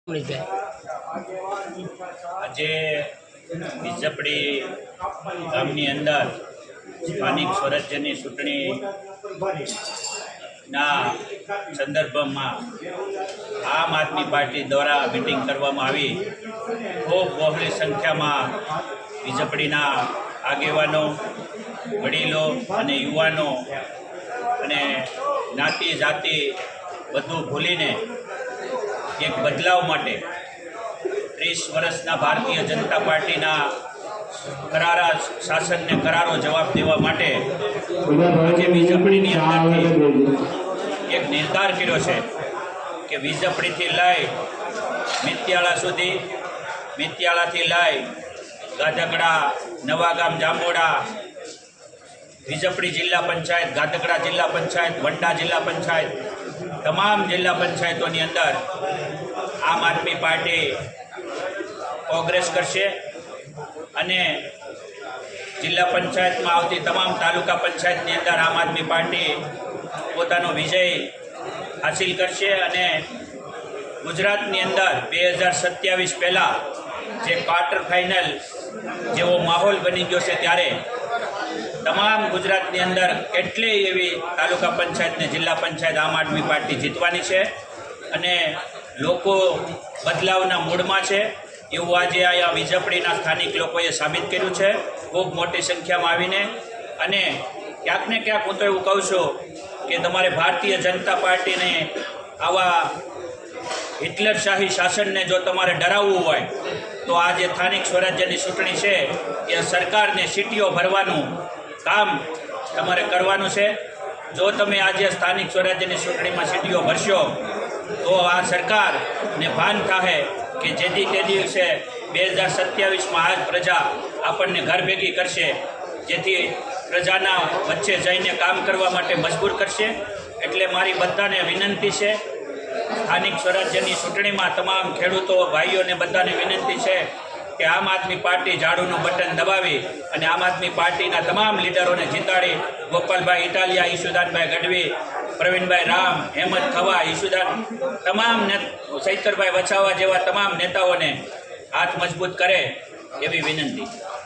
આજે વિજપડી ગામની અંદર સ્થાનિક સ્વરાજ્યની ચૂંટણીના સંદર્ભમાં આમ આદમી પાર્ટી દ્વારા મિટિંગ કરવામાં આવી। ખૂબ બહોળી સંખ્યામાં વિજપડીના આગેવાનો, વડીલો અને યુવાનો અને જ્ઞાતિ જાતિ બધું ભૂલીને એક બદલાવ માટે 30 વર્ષના ભારતીય જનતા પાર્ટીના કરારા શાસનને કરારો જવાબ દેવા માટે આજે વિજપડીની અંદરથી એક નિર્ધાર કર્યો છે કે વિજપડીથી લઈ મિત્યાળા સુધી, મિત્યાળાથી લઈ ગાધકડા, નવાગામ, જાંબોડા, વિજપડી જિલ્લા પંચાયત, ગાધકડા જિલ્લા પંચાયત, વંડા જિલ્લા પંચાયત, તમામ જિલ્લા પંચાયતોની અંદર આમ આદમી પાર્ટી કોંગ્રેસ કરશે અને જિલ્લા પંચાયતમાં આવતી તમામ તાલુકા પંચાયતની અંદર આમ આદમી પાર્ટી પોતાનો વિજય હાસિલ કરશે અને ગુજરાતની અંદર 2027 પહેલાં જે ક્વાર્ટર ફાઇનલ જેવો માહોલ બની ગયો છે ત્યારે તમામ ગુજરાતની અંદર કેટલીય એવી તાલુકા પંચાયત ને જિલ્લા પંચાયત આમ આદમી પાર્ટી જીતવાની છે અને લોકો બદલાવના મૂડમાં છે એવું આજે અહીંયા વિજપડીના સ્થાનિક લોકોએ સાબિત કર્યું છે ખૂબ મોટી સંખ્યામાં આવીને। અને ક્યાંક ને ક્યાંક હું તો એવું કહું છું કે તમારે ભારતીય જનતા પાર્ટીને આવા હિટલરશાહી શાસનને જો તમારે ડરાવવું હોય તો આ જે સ્થાનિક સ્વરાજ્યની ચૂંટણી છે એ સરકારને સીટીઓ ભરવાનું કામ તમારે કરવાનું છે। જો તમે આજે સ્થાનિક સ્વરાજ્યની ચૂંટણીમાં સીટીઓ ભરશો તો આ સરકારને ભાન થાય કે જેથી તે દિવસે 2027માં આ જ પ્રજા આપણને ઘર ભેગી કરશે, જેથી પ્રજાના વચ્ચે જઈને કામ કરવા માટે મજબૂર કરશે। એટલે મારી બધાને વિનંતી છે, સ્થાનિક સ્વરાજ્યની ચૂંટણીમાં તમામ ખેડૂતો ભાઈઓને બધાને વિનંતી છે કે આમ આદમી પાર્ટી ઝાડુનું બટન દબાવી અને આમ આદમી પાર્ટીના તમામ લીડરોને જીતાડી ગોપાલભાઈ ઇટાલિયા, ઈશુદાનભાઈ ગઢવી, પ્રવીણભાઈ રામ, હેમંત ખવા, ઈશુદાન, તમામ ચૈતરભાઈ વછાવા જેવા તમામ નેતાઓને હાથ મજબૂત કરે એવી વિનંતી।